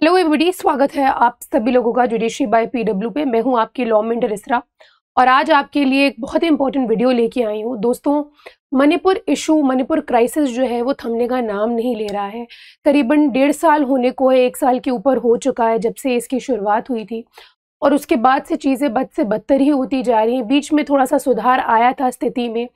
Hello everybody, स्वागत है आप सभी लोगों का जुडिशरी बाय पीडब्ल्यू पे। मैं हूं आपकी लॉ मिंटर इसरा और आज आपके लिए एक बहुत ही इंपॉर्टेंट वीडियो लेके आई हूं। दोस्तों, मणिपुर इशू, मणिपुर क्राइसिस जो है वो थमने का नाम नहीं ले रहा है। करीबन 1.5 साल होने को है, 1 साल के ऊपर हो चुका है जब से इसकी शुरुआत हुई थी और उसके बाद से चीज़ें बद से बदतर ही होती जा रही हैं। बीच में थोड़ा सा सुधार आया था स्थिति में,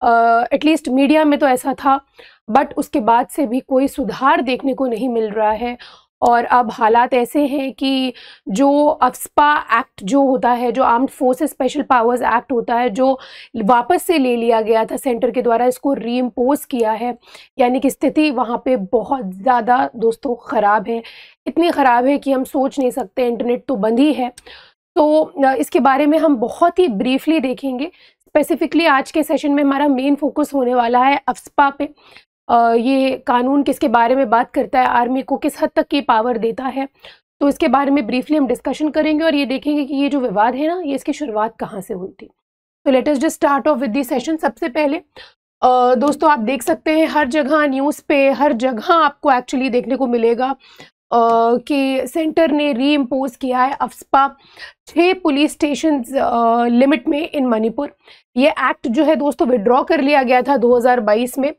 एटलीस्ट मीडिया में तो ऐसा था, बट उसके बाद से भी कोई सुधार देखने को नहीं मिल रहा है। और अब हालात ऐसे हैं कि जो अफ्स्पा एक्ट जो होता है, जो armed forces special powers act होता है, जो वापस से ले लिया गया था सेंटर के द्वारा, इसको रीइम्पोज किया है। यानी कि स्थिति वहाँ पे बहुत ज़्यादा दोस्तों ख़राब है, इतनी ख़राब है कि हम सोच नहीं सकते। इंटरनेट तो बंद ही है। तो इसके बारे में हम बहुत ही ब्रीफली देखेंगे। स्पेसिफिकली आज के सेशन में हमारा मेन फोकस होने वाला है अफ्स्पा पे। ये कानून किसके बारे में बात करता है, आर्मी को किस हद तक की पावर देता है, तो इसके बारे में ब्रीफली हम डिस्कशन करेंगे और ये देखेंगे कि ये जो विवाद है ना, ये इसकी शुरुआत कहाँ से हुई थी। तो let us just start of with the session. सबसे पहले दोस्तों, आप देख सकते हैं हर जगह न्यूज़ पे, हर जगह आपको एक्चुअली देखने को मिलेगा कि सेंटर ने रीइम्पोज किया है अफ्स्पा 6 पुलिस स्टेशन लिमिट में इन मणिपुर। ये एक्ट जो है दोस्तों विड्रॉ कर लिया गया था 2022 में।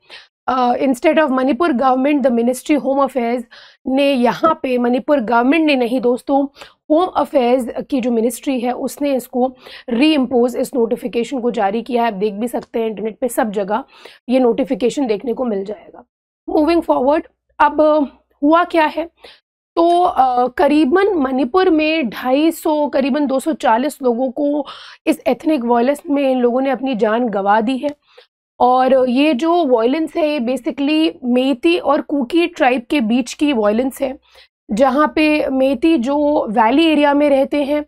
Instead of Manipur government, the ministry home affairs ने यहाँ पे, मणिपुर गवर्नमेंट ने नहीं दोस्तों, होम अफेयर्स की जो मिनिस्ट्री है उसने इसको रीइम्पोज, इस नोटिफिकेशन को जारी किया है। आप देख भी सकते हैं इंटरनेट पे सब जगह ये नोटिफिकेशन देखने को मिल जाएगा। मूविंग फॉरवर्ड, अब हुआ क्या है तो करीबन मणिपुर में 250, करीबन 240 लोगों को इस एथनिक वायलेंस में इन लोगों ने अपनी जान गंवा दी है। और ये जो वायलेंस है ये बेसिकली मेती और कुकी ट्राइब के बीच की वायलेंस है, जहाँ पे मेती जो वैली एरिया में रहते हैं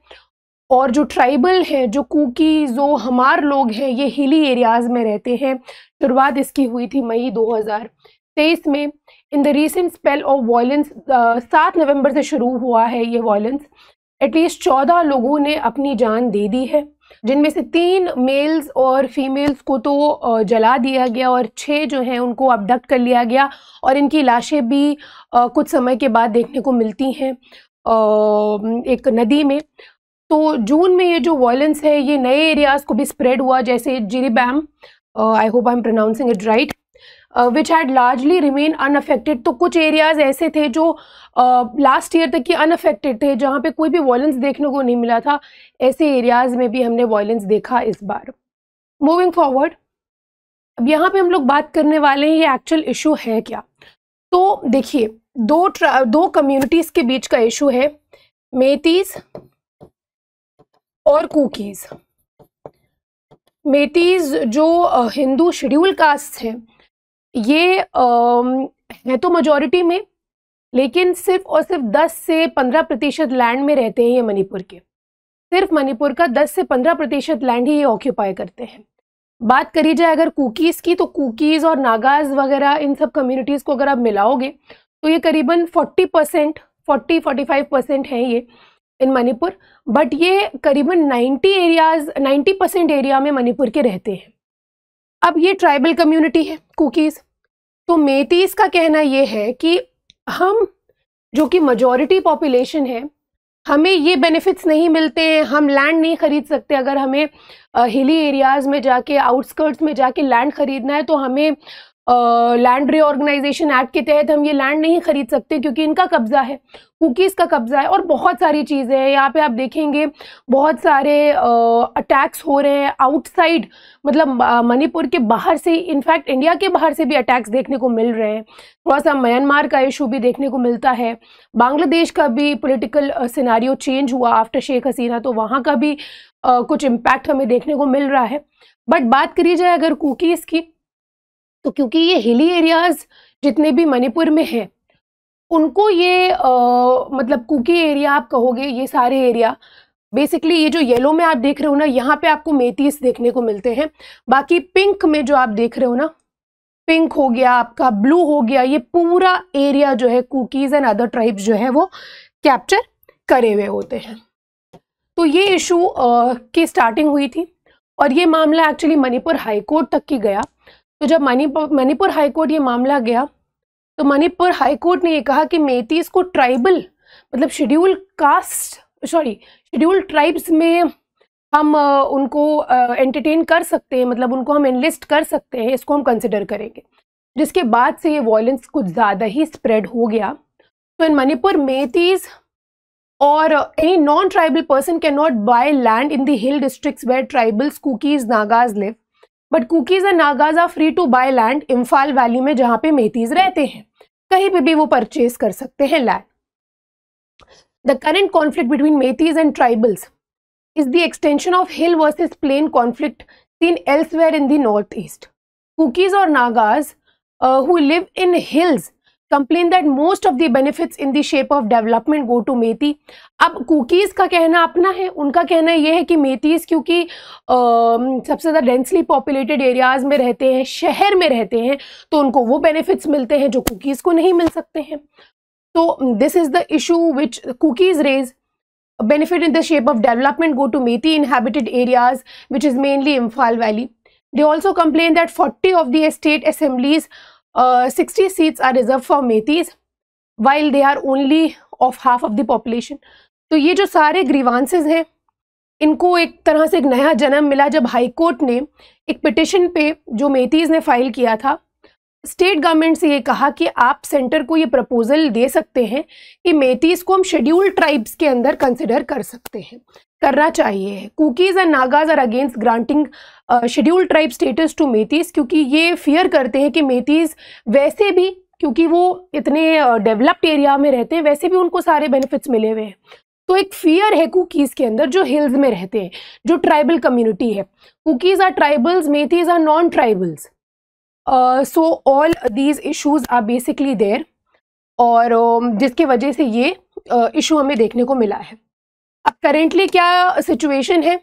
और जो ट्राइबल हैं, जो कुकी, जो हमार लोग हैं, ये हिली एरियाज़ में रहते हैं। शुरुआत इसकी हुई थी मई 2023 में। In the recent spell of violence, 7 नवंबर से शुरू हुआ है ये वायलेंस। एटलीस्ट 14 लोगों ने अपनी जान दे दी है, जिनमें से 3 मेल्स और फीमेल्स को तो जला दिया गया और 6 जो हैं उनको अबडक्ट कर लिया गया और इनकी लाशें भी कुछ समय के बाद देखने को मिलती हैं एक नदी में। तो जून में ये जो वायलेंस है ये नए एरियाज़ को भी स्प्रेड हुआ, जैसे Jiribam, I hope I am pronouncing it right, which had largely remain unaffected. तो कुछ एरियाज़ ऐसे थे जो लास्ट ईयर तक की अनअफेक्टेड थे, जहाँ पे कोई भी वायलेंस देखने को नहीं मिला था। ऐसे एरियाज़ में भी हमने वायलेंस देखा इस बार। मूविंग फॉरवर्ड, अब यहाँ पे हम लोग बात करने वाले हैं ये एक्चुअल इशू है क्या। तो देखिए, दो कम्युनिटीज़ के बीच का इशू है, मेतीज़ और कुकीज़। मेतीज़ जो हिंदू शेड्यूल कास्ट हैं, ये है तो मेजॉरिटी में, लेकिन सिर्फ और सिर्फ 10 से 15% लैंड में रहते हैं ये मणिपुर के। सिर्फ मणिपुर का 10 से 15% लैंड ही ये ऑक्यूपाई करते हैं। बात करी जाए अगर कुकीज़ की, तो कुकीज़ और नागाज़ वगैरह इन सब कम्युनिटीज़ को अगर आप मिलाओगे तो ये करीबन 40-45% हैं ये इन मणिपुर। बट ये करीबन 90% एरिया में मणिपुर के रहते हैं। अब ये ट्राइबल कम्युनिटी है कुकीज़। तो मेतीज़ का कहना ये है कि हम, जो कि मेजॉरिटी पॉपुलेशन है, हमें ये बेनिफिट्स नहीं मिलते हैं, हम लैंड नहीं खरीद सकते। अगर हमें हिली एरियाज़ में जाके, आउटस्कर्ट्स में जाके लैंड खरीदना है तो हमें लैंड रीऑर्गेनाइजेशन एक्ट के तहत हम ये लैंड नहीं खरीद सकते, क्योंकि इनका कब्जा है, कुकीज़ का कब्जा है। और बहुत सारी चीज़ें हैं यहाँ पे, आप देखेंगे बहुत सारे अटैक्स हो रहे हैं आउटसाइड, मतलब मणिपुर के बाहर से, इनफैक्ट इंडिया के बाहर से भी अटैक्स देखने को मिल रहे हैं। थोड़ा सा म्यांमार का इशू भी देखने को मिलता है, बांग्लादेश का भी पॉलिटिकल सिनारियो चेंज हुआ आफ्टर शेख हसीना, तो वहाँ का भी कुछ इम्पैक्ट हमें देखने को मिल रहा है। बट बात करी जाए अगर कुकीज़ की, तो क्योंकि ये हिली एरियाज़ जितने भी मणिपुर में हैं, उनको ये मतलब कुकी एरिया आप कहोगे, ये सारे एरिया बेसिकली, ये जो येलो में आप देख रहे हो ना, यहाँ पे आपको मेतीस देखने को मिलते हैं। बाकी पिंक में जो आप देख रहे हो ना, पिंक हो गया आपका, ब्लू हो गया, ये पूरा एरिया जो है कुकीज़ एंड अदर ट्राइब्स जो है वो कैप्चर करे हुए होते हैं। तो ये इशू की स्टार्टिंग हुई थी और ये मामला एक्चुअली मणिपुर हाई कोर्ट तक की गया। तो जब मणिपुर हाई कोर्ट ये मामला गया तो मणिपुर हाई कोर्ट ने ये कहा कि मेतीस को ट्राइबल मतलब शेड्यूल ट्राइब्स में हम उनको एंटरटेन कर सकते हैं, मतलब उनको हम एनलिस्ट कर सकते हैं, इसको हम कंसिडर करेंगे। जिसके बाद से ये वायलेंस कुछ ज़्यादा ही स्प्रेड हो गया। तो इन Manipur मेतीज or any non-tribal person cannot buy land in the hill districts where tribals, Kukis, Nagas live. But Kukis and Nagas are free to buy land Imphal Valley में जहाँ पे मेतीज रहते हैं, कहीं पे भी वो परचेज कर सकते हैं land. The current conflict between Metis and tribals is the extension of hill versus plain conflict seen elsewhere in the northeast. Kukis or Nagas who live in hills complain that most of the benefits in the shape of development go to Methi. अब cookies का कहना अपना है, उनका कहना ये है कि मेतीज़ क्योंकि सबसे ज़्यादा डेंसली पॉपुलेटेड एरियाज़ में रहते हैं, शहर में रहते हैं, तो उनको वो बेनिफिट्स मिलते हैं जो कुकीज़ को नहीं मिल सकते हैं। तो this is the issue which cookies raise. benefit in the shape of development go to Methi inhabited areas, which is mainly Imphal Valley. They also complain that 40 of the state assemblies 60 seats are reserved for Metis, while they are only of half of the population. तो ये जो सारे grievances हैं, इनको एक तरह से एक नया जन्म मिला जब हाई कोर्ट ने एक पिटिशन पे जो मेतीज ने फाइल किया था, स्टेट गवर्नमेंट से ये कहा कि आप सेंटर को ये प्रपोजल दे सकते हैं कि मेतीज को हम शेड्यूल्ड ट्राइब्स के अंदर कंसिडर कर सकते हैं, करना चाहिए। Kukis and Nagas are against granting scheduled tribe status to Meiteis, क्योंकि ये फियर करते हैं कि मेतीज वैसे भी, क्योंकि वो इतने डेवलप्ड एरिया में रहते हैं, वैसे भी उनको सारे बेनिफिट्स मिले हुए हैं। तो एक फियर है कुकीज़ के अंदर जो हिल्स में रहते हैं, जो ट्राइबल कम्युनिटी है। Kukis are tribals, Meiteis are non tribals. So all these issues are basically there, और जिसके वजह से ये इशू हमें देखने को मिला है। अब करेंटली क्या सिचुएशन है,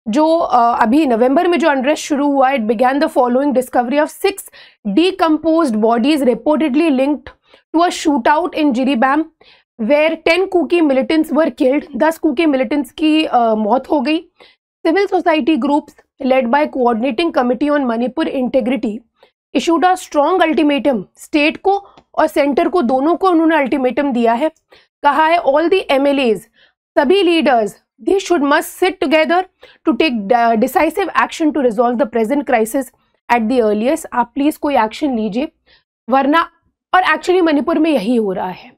जो अभी नवंबर में जो अनरेस्ट शुरू हुआ, it began the following discovery of 6 decomposed bodies reportedly linked to a shoot out in Jiribam where 10 Kuki militants were killed. 10 Kuki militants की मौत हो गई। Civil society groups led by coordinating committee on Manipur integrity issued a strong ultimatum. State को और centre को, दोनों को उन्होंने अल्टीमेटम दिया है। कहा है ऑल द MLAs, सभी leaders, they should must sit together to take decisive action to resolve the present crisis at the earliest। आप प्लीज कोई एक्शन लीजिए, वरना, और एक्चुअली मणिपुर में यही हो रहा है,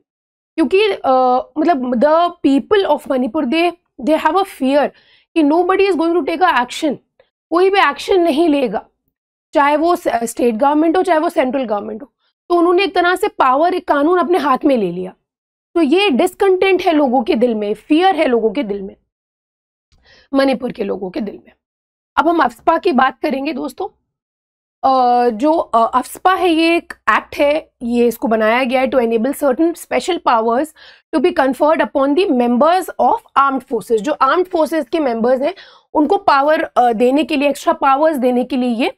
क्योंकि मतलब the people of Manipur they have a fear कि nobody is going to take a action. कोई भी एक्शन नहीं लेगा, चाहे वो स्टेट गवर्नमेंट हो, चाहे वो सेंट्रल गवर्नमेंट हो। तो उन्होंने एक तरह से पावर, एक कानून अपने हाथ में ले लिया। तो ये डिसकंटेंट है लोगों के दिल में, फियर है लोगों के दिल में, मणिपुर के लोगों के दिल में। अब हम अफ्स्पा की बात करेंगे दोस्तों। जो अफ्स्पा है, ये एक एक्ट है, ये इसको बनाया गया है to enable certain special powers to be conferred upon the members of armed forces. जो आर्म्ड फोर्सेस के मेंबर्स हैं उनको पावर देने के लिए, एक्स्ट्रा पावर्स देने के लिए ये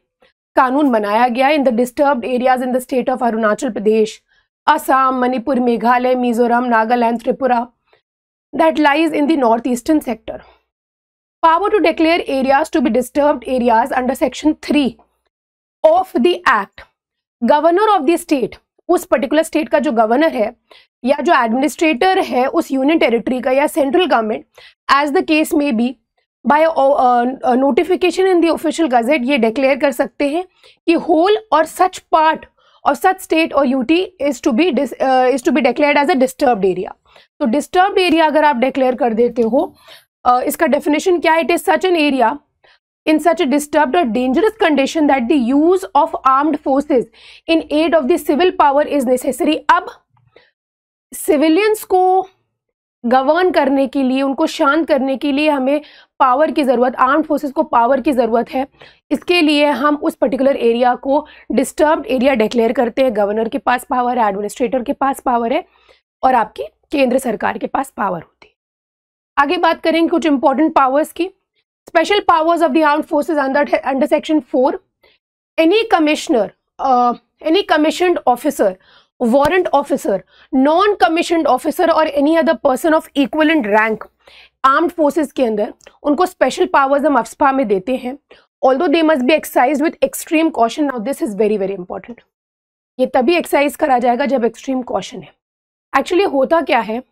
कानून बनाया गया in the disturbed areas in the state of Arunachal Pradesh, Assam, Manipur, Meghalaya, Mizoram, Nagaland, Tripura, that lies in the north eastern sector. Power to declare areas to be disturbed areas under section 3 of the act। Governor of the state, उस particular state का जो governor है या जो administrator है उस union territory का, या central government, as the case may be, by notification in the official gazette, ये डिक्लेयर कर सकते हैं कि whole or such part or such state or UT is to be declared as a disturbed area. तो disturbed area अगर आप declare कर देते हो, इसका डेफिनेशन क्या है, it is such an area in such a disturbed or dangerous condition that the use of armed forces in aid of the civil power is necessary। अब सिविलियंस को गवर्न करने के लिए, उनको शांत करने के लिए हमें पावर की ज़रूरत, आर्म्ड फोर्सेस को पावर की ज़रूरत है। इसके लिए हम उस पर्टिकुलर एरिया को डिस्टर्ब्ड एरिया डिक्लेयर करते हैं। गवर्नर के पास पावर है, एडमिनिस्ट्रेटर के पास पावर है, और आपकी केंद्र सरकार के पास पावर होती है। आगे बात करेंगे कुछ इंपॉर्टेंट पावर्स की। Special powers of the armed forces under section 4, any commissioner, any commissioned officer, warrant officer, non-commissioned officer or any other person of equivalent rank armed forces के अंदर, उनको special powers हम अफ्स्पा में देते हैं, although they must be exercised with extreme caution। Now this is very very important। ये तभी exercise करा जाएगा जब extreme caution है। Actually होता क्या है,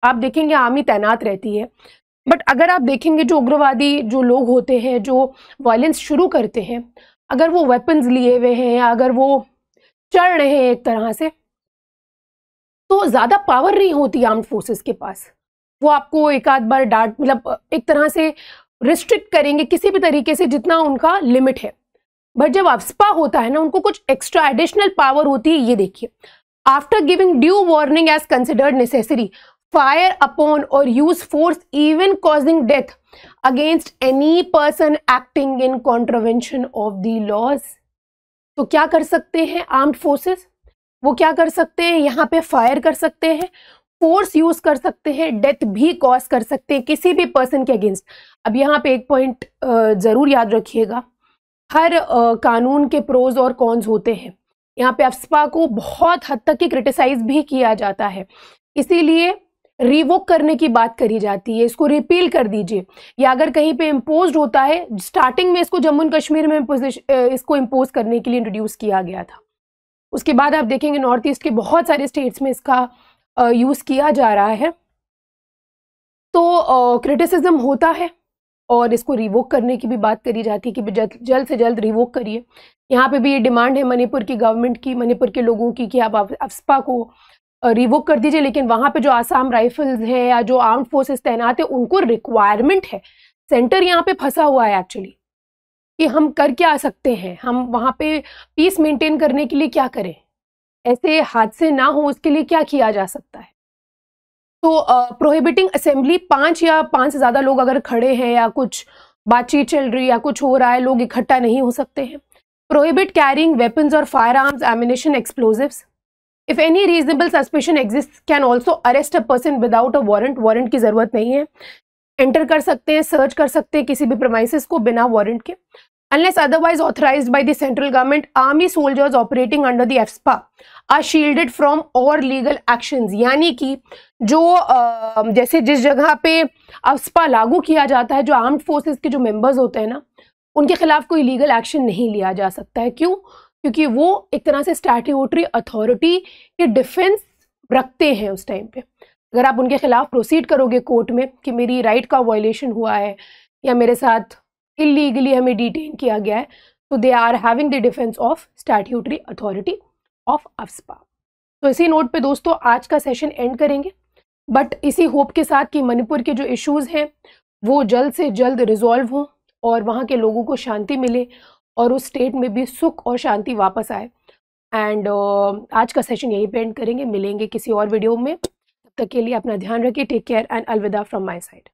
आप देखेंगे आर्मी तैनात रहती है, बट अगर आप देखेंगे जो उग्रवादी जो लोग होते हैं जो वायलेंस शुरू करते हैं, अगर वो वेपन्स लिए हुए हैं या अगर वो चढ़ रहे हैं एक तरह से, तो ज़्यादा पावर नहीं होती आर्म्ड फोर्सेस के पास। वो आपको एक आध बार डांट, मतलब एक तरह से रिस्ट्रिक्ट करेंगे किसी भी तरीके से जितना उनका लिमिट है। बट जब अफ्स्पा होता है ना, उनको कुछ एक्स्ट्रा एडिशनल पावर होती है। ये देखिए, after giving due warning as considered necessary, fire upon or use force even causing death against any person acting in contravention of the laws. तो क्या कर सकते हैं आर्म्ड फोर्सेस? वो क्या कर सकते हैं? यहाँ पे फायर कर सकते हैं, फोर्स यूज कर सकते हैं, डेथ भी कॉज कर सकते हैं किसी भी पर्सन के अगेंस्ट। अब यहाँ पे एक पॉइंट जरूर याद रखिएगा, हर कानून के प्रोज और कॉन्स होते हैं। यहाँ पे अफ्स्पा को बहुत हद तक ही क्रिटिसाइज भी किया जाता है, इसीलिए रिवोक करने की बात करी जाती है, इसको रिपील कर दीजिए। या अगर कहीं पे इम्पोज होता है, स्टार्टिंग में इसको जम्मू एंड कश्मीर में इसको इम्पोज करने के लिए इंट्रोड्यूस किया गया था। उसके बाद आप देखेंगे नॉर्थ ईस्ट के बहुत सारे स्टेट्स में इसका यूज किया जा रहा है। तो क्रिटिसिज्म होता है और इसको रिवोक करने की भी बात करी जाती है कि जल्द से जल्द रिवोक करिए। यहाँ पे भी ये डिमांड है मणिपुर की गवर्नमेंट की, मणिपुर के लोगों की, कि आप अफ्स्पा को रिवोक कर दीजिए। लेकिन वहाँ पे जो आसाम राइफल्स है या जो आर्म्ड फोर्सेस तैनात है, उनको रिक्वायरमेंट है। सेंटर यहाँ पे फंसा हुआ है एक्चुअली कि हम कर क्या सकते हैं, हम वहाँ पे पीस मेंटेन करने के लिए क्या करें, ऐसे हादसे ना हो उसके लिए क्या किया जा सकता है। तो प्रोहिबिटिंग असेंबली, 5 या 5 से ज़्यादा लोग अगर खड़े हैं या कुछ बातचीत चल रही या कुछ हो रहा है, लोग इकट्ठा नहीं हो सकते हैं। प्रोहिबिट कैरिंग वेपन्स और firearms, ammunition, explosives. If any reasonable suspicion exist can also arrest a person without a warrant. Warrant की जरूरत नहीं है, एंटर कर सकते हैं, सर्च कर सकते हैं किसी भी प्रेमाइसेस को बिना वारंट के। Unless otherwise authorized by the central government, army soldiers operating under the AFSPA are shielded from all legal actions। यानी कि जो जैसे जिस जगह पे AFSPA लागू किया जाता है, जो आर्म्ड फोर्सेस के जो मेंबर्स होते हैं ना, उनके खिलाफ कोई लीगल एक्शन नहीं लिया जा सकता है। क्यों? क्योंकि वो एक तरह से स्टैट्यूटरी अथॉरिटी के डिफेंस रखते हैं उस टाइम पे। अगर आप उनके खिलाफ प्रोसीड करोगे कोर्ट में कि मेरी राइट का वायलेशन हुआ है या मेरे साथ इलीगली हमें डिटेन किया गया है, तो they are having the defence of statutory authority of AFSPA. तो इसी नोट पे दोस्तों आज का सेशन एंड करेंगे, बट इसी होप के साथ कि मणिपुर के जो इश्यूज़ हैं वो जल्द से जल्द रिजॉल्व हों और वहाँ के लोगों को शांति मिले और उस स्टेट में भी सुख और शांति वापस आए। एंड आज का सेशन यहीं पे एंड करेंगे, मिलेंगे किसी और वीडियो में। तब तक के लिए अपना ध्यान रखिए, टेक केयर एंड अलविदा फ्रॉम माई साइड।